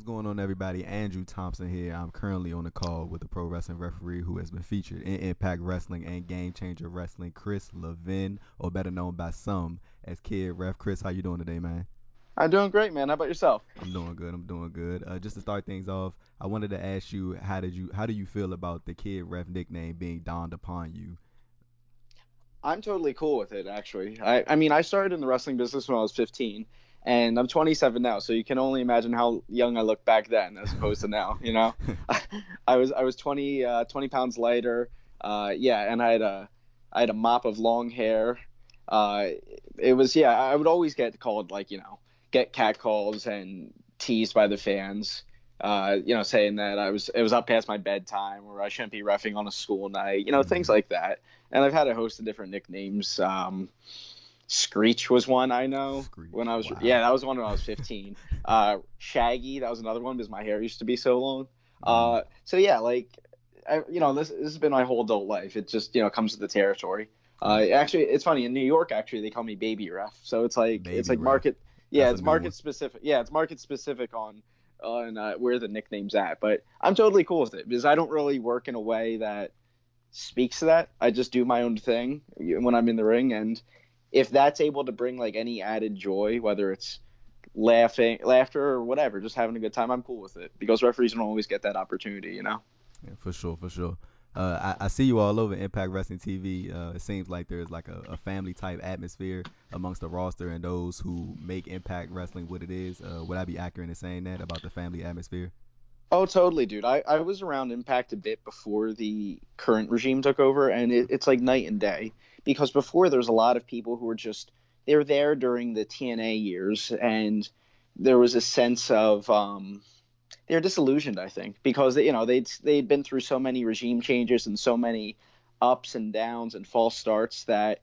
going on, everybody? Andrew Thompson here. I'm currently on the call with a pro wrestling referee who has been featured in Impact Wrestling and Game Changer Wrestling, Kris Levin, or better known by some as Kid Ref. Chris, how you doing today, man? I'm doing great, man. How about yourself? I'm doing good. I'm doing good. Just to start things off, I wanted to ask you, how do you feel about the Kid Ref nickname being dawned upon you? I'm totally cool with it, actually. I mean, I started in the wrestling business when I was 15, and I'm 27 now, so you can only imagine how young I look back then as opposed to now, you know? I was 20 pounds lighter. Yeah, and I had a mop of long hair. Uh, it was, yeah, I would always get called, like, get catcalls and teased by the fans. Saying that it was up past my bedtime, or I shouldn't be reffing on a school night, things Mm-hmm. like that. And I've had a host of different nicknames. Screech was one I know when Screech. I was, Wow. yeah, that was one when I was 15. Shaggy, that was another one because my hair used to be so long. Mm-hmm. So yeah, like, this has been my whole adult life. It just, comes with the territory. Right. Actually, it's funny in New York. Actually, they call me Baby Ref. So it's Baby like Ref. market. Yeah, That's a it's new market one. specific. Yeah, it's market specific on where the nickname's at. But I'm totally cool with it because I don't really work in a way that speaks to that. I just do my own thing when I'm in the ring, and if that's able to bring like any added joy, whether it's laughter, or whatever, just having a good time, I'm cool with it because referees don't always get that opportunity. Yeah, for sure, for sure. I see you all over Impact Wrestling TV. It seems like there's like a family type atmosphere amongst the roster and those who make Impact Wrestling what it is. Would I be accurate in saying that about the family atmosphere? Oh, totally, dude. I was around Impact a bit before the current regime took over, and it's like night and day. Because before there was a lot of people who were just they were there during the TNA years, and there was a sense of they're disillusioned, I think, because they'd been through so many regime changes and so many ups and downs and false starts that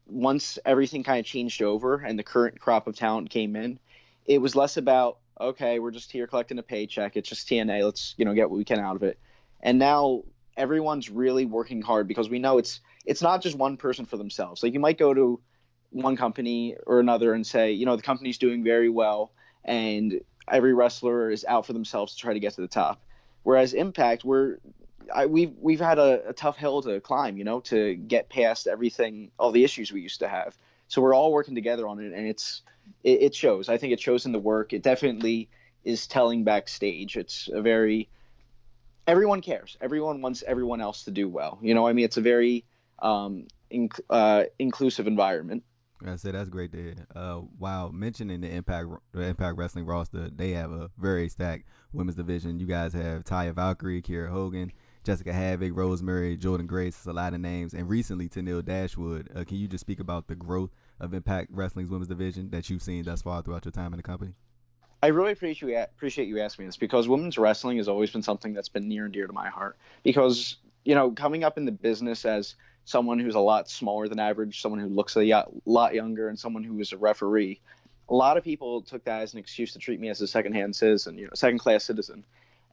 once everything kind of changed over and the current crop of talent came in, it was less about, okay, we're just here collecting a paycheck. It's just TNA. Let's get what we can out of it. And now everyone's really working hard because we know it's not just one person for themselves. Like, you might go to one company or another and say, the company's doing very well, and every wrestler is out for themselves to try to get to the top. Whereas Impact, we've had a tough hill to climb, to get past everything, all the issues we used to have. So we're all working together on it, and it shows. I think it shows in the work. It definitely is telling backstage. It's a very everyone cares. Everyone wants everyone else to do well. I mean, it's a very inclusive environment. I said that's great to hear. Wow, mentioning the Impact Wrestling roster, they have a very stacked women's division. You guys have Taya Valkyrie, Kiera Hogan, Jessica Havoc, Rosemary, Jordan Grace, a lot of names, and recently Tennille Dashwood. Can you just speak about the growth of Impact Wrestling's women's division that you've seen thus far throughout your time in the company? I really appreciate you asking me this because women's wrestling has always been something that's been near and dear to my heart. Because coming up in the business as someone who's a lot smaller than average, someone who looks a lot younger, and someone who is a referee, a lot of people took that as an excuse to treat me as a secondhand citizen, second class citizen.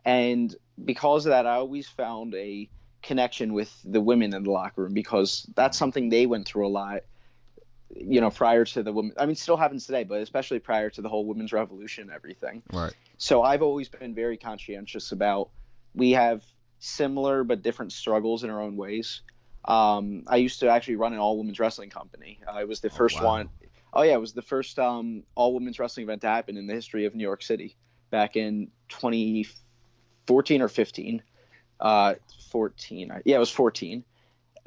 And because of that, I always found a connection with the women in the locker room because that's Mm-hmm. something they went through a lot, prior to the women. I mean, still happens today, but especially prior to the whole women's revolution and everything. Right. So I've always been very conscientious about we have similar but different struggles in our own ways. I used to actually run an all women's wrestling company. I was the Oh first wow. one. Oh yeah, it was the first all women's wrestling event to happen in the history of New York City back in 2014 or 15. 14. Yeah, it was 14.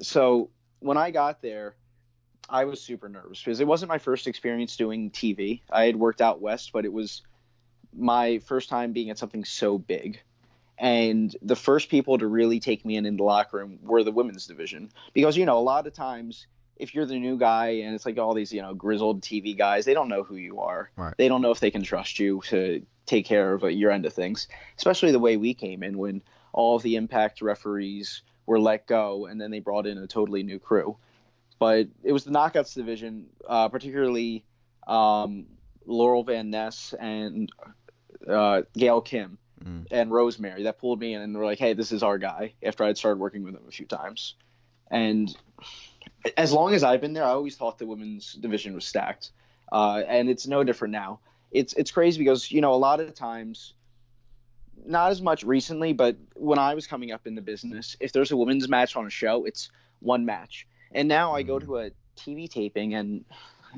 So when I got there, I was super nervous because it wasn't my first experience doing TV. I had worked out west, but it was my first time being at something so big. And the first people to really take me in the locker room were the women's division. Because, a lot of times, if you're the new guy and it's like all these, grizzled TV guys, they don't know who you are. Right. They don't know if they can trust you to take care of your end of things, especially the way we came in when all of the Impact referees were let go and then they brought in a totally new crew. But it was the Knockouts division, particularly um, Laurel Van Ness and Gail Kim Mm. and Rosemary, that pulled me in and were like, "Hey, this is our guy." After I'd started working with him a few times, and as long as I've been there, I always thought the women's division was stacked, and it's no different now. It's crazy because a lot of times not as much recently, but when I was coming up in the business, if there's a women's match on a show, it's one match. And now I go Mm, to a TV taping, and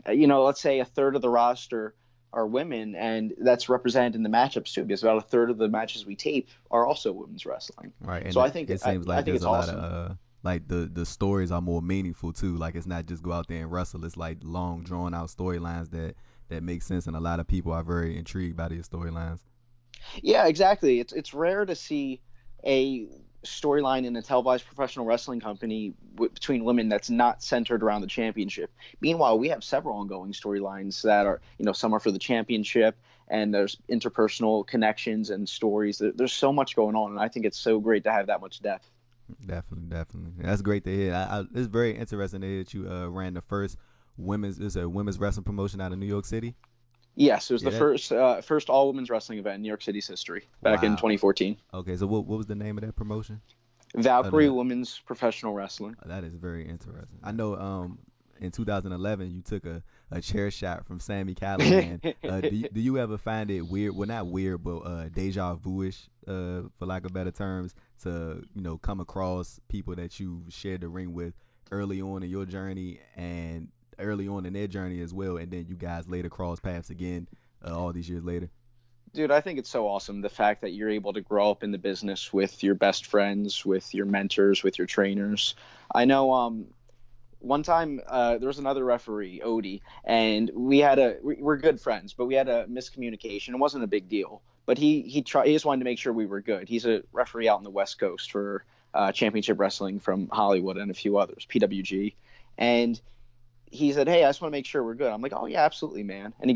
let's say a third of the roster are women, and that's represented in the matchups too, because about a third of the matches we tape are also women's wrestling. right, and So I it, think it I, seems I like think there's it's a lot awesome. of like the stories are more meaningful too. Like it's not just go out there and wrestle. It's like long drawn out storylines that make sense, and a lot of people are very intrigued by these storylines. Yeah, exactly. It's rare to see a storyline in a televised professional wrestling company between women that's not centered around the championship. Meanwhile, we have several ongoing storylines that are, some are for the championship, and there's interpersonal connections and stories. There's so much going on, and I think it's so great to have that much depth. Definitely, definitely. That's great to hear. It's very interesting to hear that you ran the first women's wrestling promotion out of New York City. Yes, it was Yeah, the that first all women's wrestling event in New York City's history back in wow. 2014. Okay, so what was the name of that promotion? Valkyrie The Women's Professional Wrestling. That is very interesting. I know in 2011 you took a chair shot from Sami Callihan. Do you ever find it weird? Well, not weird, but deja vu-ish, for lack of better terms, to come across people that you shared the ring with early on in your journey and early on in their journey as well, and then you guys later cross paths again all these years later. Dude, I think it's so awesome the fact that you're able to grow up in the business with your best friends, with your mentors, with your trainers. I know one time there was another referee, Odie, and we're good friends, but we had a miscommunication. It wasn't a big deal, but he just wanted to make sure we were good. He's a referee out in the West Coast for Championship Wrestling from Hollywood and a few others, PWG, and he said, "Hey, I just want to make sure we're good." I'm like, "Oh yeah, absolutely, man." And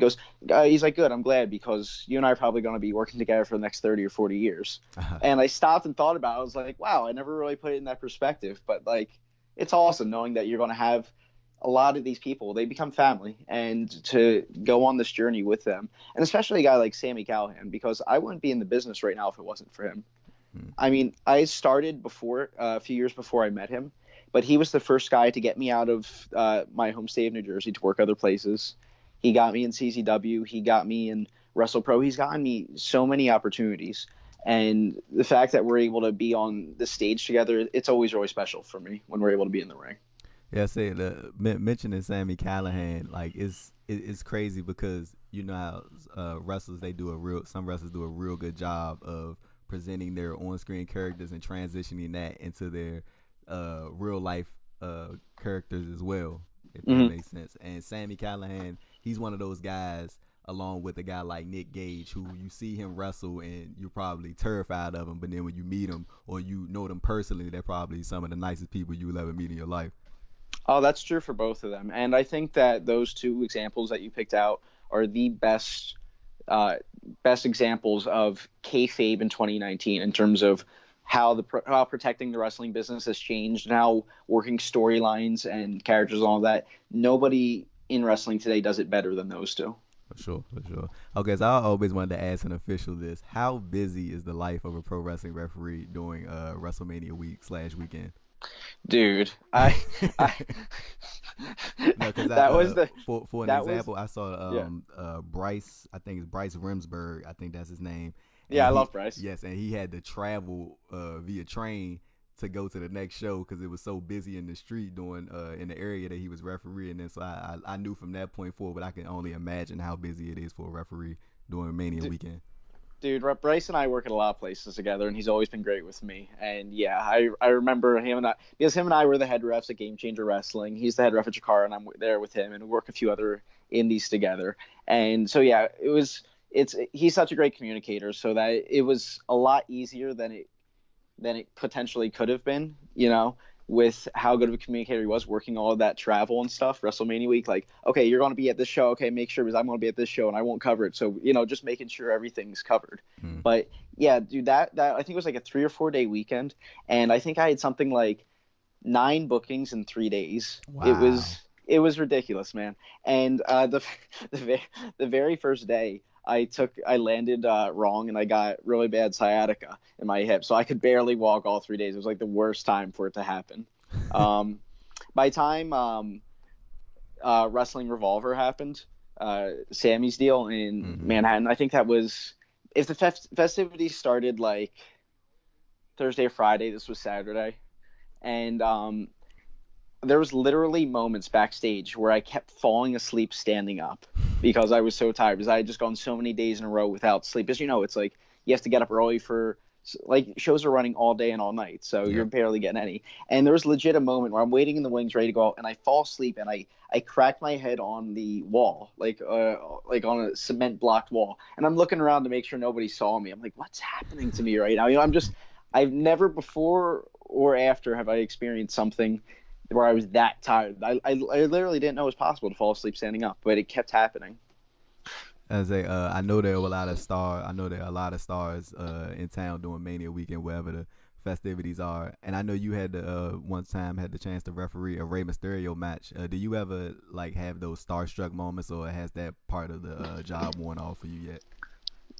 he's like, "Good, I'm glad because you and I are probably going to be working together for the next 30 or 40 years." And I stopped and thought about it. I was like, "Wow, I never really put it in that perspective." But like, it's awesome knowing that you're going to have a lot of these people. They become family, and to go on this journey with them, and especially a guy like Sami Callihan, because I wouldn't be in the business right now if it wasn't for him. I mean, I started before a few years before I met him, but he was the first guy to get me out of my home state of New Jersey to work other places. He got me in CZW. He got me in WrestlePro. He's gotten me so many opportunities, and the fact that we're able to be on the stage together, it's always really special for me when we're able to be in the ring. Yeah, say mentioning Sammy Callahan, like it's crazy because you know how wrestlers they do a real some wrestlers do a real good job of presenting their on-screen characters and transitioning that into their real life characters as well, if that Mm-hmm. makes sense. And Sammy Callahan, he's one of those guys along with a guy like Nick Gage who you see him wrestle and you're probably terrified of him, but then when you meet him or you know them personally, they're probably some of the nicest people you will ever meet in your life. Oh, that's true for both of them, and I think that those two examples that you picked out are the uh, best examples of kayfabe in 2019 in terms of how protecting the wrestling business has changed and how working storylines and characters and all that. Nobody in wrestling today does it better than those two. For sure, for sure. Okay, so I always wanted to ask an official this: how busy is the life of a pro wrestling referee during WrestleMania week/weekend? Dude, I No, because I that was the for an that was example, I saw yeah. Bryce, I think it's Bryce Rimsberg, I think that's his name, Yeah, and I he love Bryce. yes, and he had to travel via train to go to the next show because it was so busy in the street doing in the area that he was refereeing. And so I knew from that point forward, but I can only imagine how busy it is for a referee during Mania weekend. Dude, Bryce and I work at a lot of places together, and he's always been great with me. And yeah, I remember him and I because him and I were the head refs at Game Changer Wrestling. He's the head ref at Jakara, and I'm there with him, and we work a few other indies together. And so yeah, it's he's such a great communicator, so that it was a lot easier than it potentially could have been, with how good of a communicator he was working all of that travel and stuff, WrestleMania week. Like, okay, you're going to be at this show. Okay, make sure because I'm going to be at this show and I won't cover it. So, just making sure everything's covered. Hmm. But yeah, dude, that I think it was like a 3 or 4 day weekend. And I think I had something like 9 bookings in 3 days. It Wow. was it was ridiculous, man. And the the very first day, I landed wrong and I got really bad sciatica in my hip, so I could barely walk all 3 days. It was like the worst time for it to happen. Um, by the time Wrestling Revolver happened, Sammy's deal in Hmm. Manhattan, I think that was if the festivities started like Thursday or Friday, this was Saturday, and there was literally moments backstage where I kept falling asleep standing up because I was so tired because I had just gone so many days in a row without sleep. As you know, it's like you have to get up early for like shows are running all day and all night, so you're Yep. barely getting any. And there was legit a moment where I'm waiting in the wings, ready to go out, and I fall asleep and I crack my head on the wall, like on a cement blocked wall, and I'm looking around to make sure nobody saw me. I'm like, what's happening to me right now? I'm just I've never before or after have I experienced something where I was that tired. I literally didn't know it was possible to fall asleep standing up, but it kept happening. As a, I know there were a lot of stars. I know there are a lot of stars in town during Mania weekend, wherever the festivities are. And I know you had the one time had the chance to referee a Rey Mysterio match. Do you ever like have those starstruck moments, or has that part of the job worn off for you yet?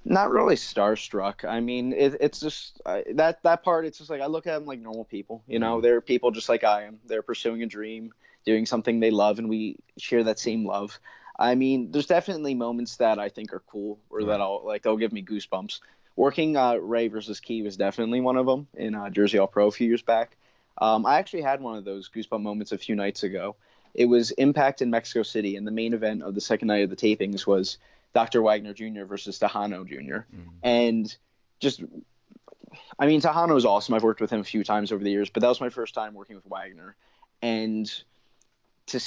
Not really starstruck. I mean, it's just that part. It's just like I look at them like normal people. Mm, They're people just like I am. They're pursuing a dream, doing something they love, and we share that same love. I mean, there's definitely moments that I think are cool or that right. they'll give me goosebumps. Working Ray versus Key was definitely one of them in Jersey All Pro a few years back. I actually had one of those goosebump moments a few nights ago. It was Impact in Mexico City, and the main event of the second night of the tapings was Dr. Wagner Jr. versus Tejano Jr. Mm. And just, I mean, Tejano's awesome. I've worked with him a few times over the years, but that was my first time working with Wagner. And to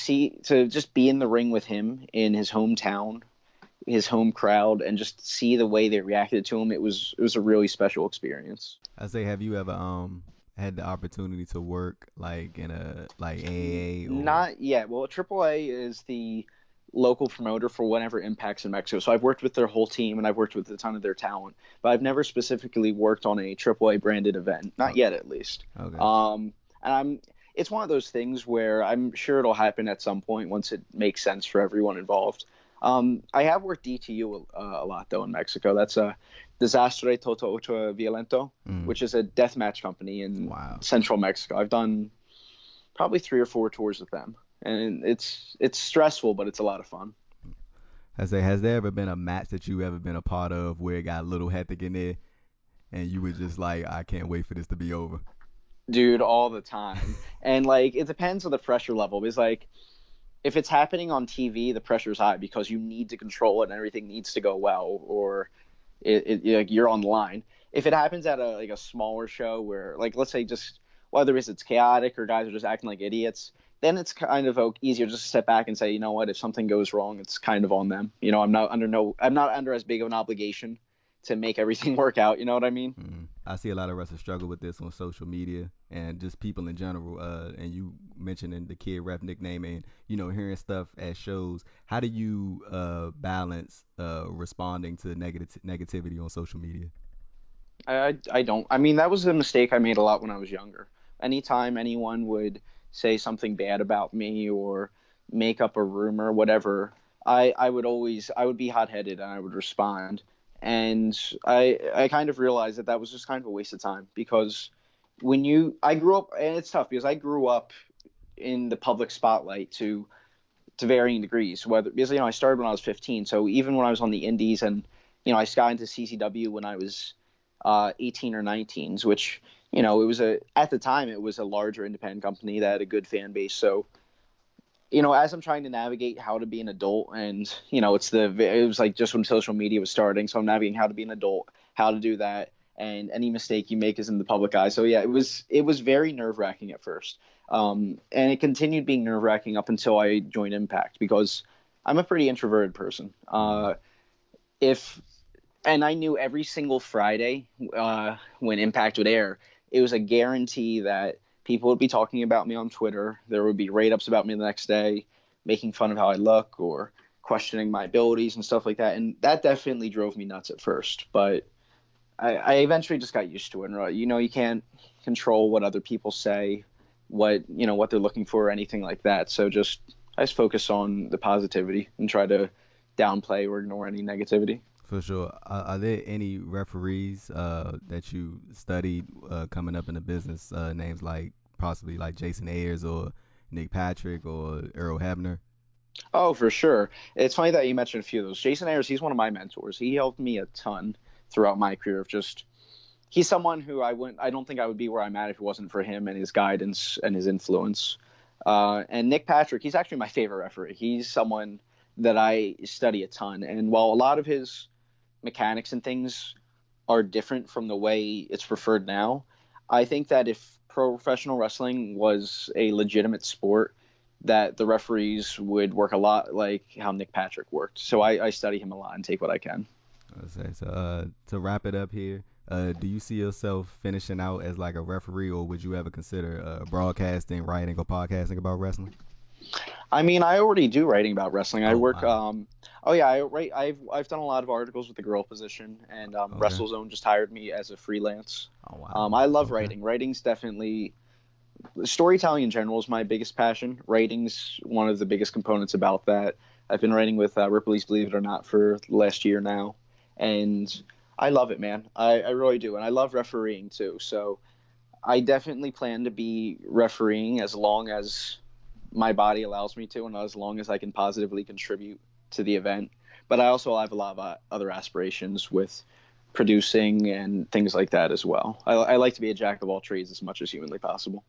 just be in the ring with him in his hometown, his home crowd, and just see the way they reacted to him, it was a really special experience. I say, have you ever had the opportunity to work like in a like AA or? Not yet. Well, AAA is the local promoter for whatever impacts in Mexico. So I've worked with their whole team and I've worked with a ton of their talent, but I've never specifically worked on a AAA branded event, not Oh, yet at least. okay. And it's one of those things where I'm sure it'll happen at some point once it makes sense for everyone involved. I have worked DTU a lot though in Mexico. That's a Desastre Toto Ocho Violento, Mm, which is a deathmatch company in wow. central Mexico. I've done probably 3 or 4 tours with them, and it's stressful, but it's a lot of fun. I say, has there ever been a match that you ever been a part of where it got a little hectic in there, and you were just like, I can't wait for this to be over? Dude, all the time. And like it depends on the pressure level. Because like if it's happening on TV, the pressure's high because you need to control it and everything needs to go well, or like you're on the line. If it happens at a smaller show where like let's say just whether it's chaotic or guys are just acting like idiots, then it's kind of easier just to step back and say, you know what, if something goes wrong, it's kind of on them. I'm not under as big of an obligation to make everything work out. You know what I mean? I see a lot of wrestlers struggle with this on social media and just people in general. And you mentioning the kid ref nickname and hearing stuff at shows. How do you balance responding to negativity on social media? I don't. I mean, that was a mistake I made a lot when I was younger. Anytime anyone would say something bad about me or make up a rumor, whatever, I would be hot headed and I would respond. And I kind of realized that that was just kind of a waste of time because I grew up and it's tough because I grew up in the public spotlight to varying degrees. Whether because I started when I was 15, so even when I was on the Indies and I got into CCW when I was 18 or 19s, which it was at the time it was a larger independent company that had a good fan base. So as I'm trying to navigate how to be an adult, and it was like just when social media was starting, so I'm navigating how to be an adult, how to do that, and any mistake you make is in the public eye. So yeah, it was very nerve wracking at first, and it continued being nerve wracking up until I joined Impact because I'm a pretty introverted person. Mm, If and I knew every single Friday when Impact would air, it was a guarantee that people would be talking about me on Twitter. There would be write ups about me the next day, making fun of how I look or questioning my abilities and stuff like that. And that definitely drove me nuts at first, but I eventually just got used to it. And you can't control what other people say, what they're looking for, or anything like that. So I just focus on the positivity and try to downplay or ignore any negativity. for sure. Are there any referees that you studied coming up in the business? Names like possibly like Jason Ayers or Nick Patrick or Earl Hebner? Oh, for sure. It's funny that you mentioned a few of those. Jason Ayers, he's one of my mentors. He helped me a ton throughout my career of just he's someone who I don't think I would be where I'm at if it wasn't for him and his guidance and his influence. And Nick Patrick, he's actually my favorite referee. He's someone that I study a ton. And while a lot of his mechanics and things are different from the way it's preferred now, I think that if professional wrestling was a legitimate sport, that the referees would work a lot like how Nick Patrick worked. So I study him a lot and take what I can. Let's say so. To wrap it up here, do you see yourself finishing out as like a referee, or would you ever consider broadcasting, writing, or podcasting about wrestling? I mean, I already do writing about wrestling. I Oh work. wow. Oh yeah, I write. I've done a lot of articles with the girl position, and Okay. WrestleZone just hired me as a freelance. Oh wow. I love Okay. writing. Writing's definitely storytelling in general is my biggest passion. Writing's one of the biggest components about that. I've been writing with Ripley's Believe It or Not for the last year now, and I love it, man. I really do, and I love refereeing too. So I definitely plan to be refereeing as long as my body allows me to, and as long as I can positively contribute to the event. But I also have a lot of other aspirations with producing and things like that as well. I like to be a jack of all trades as much as humanly possible.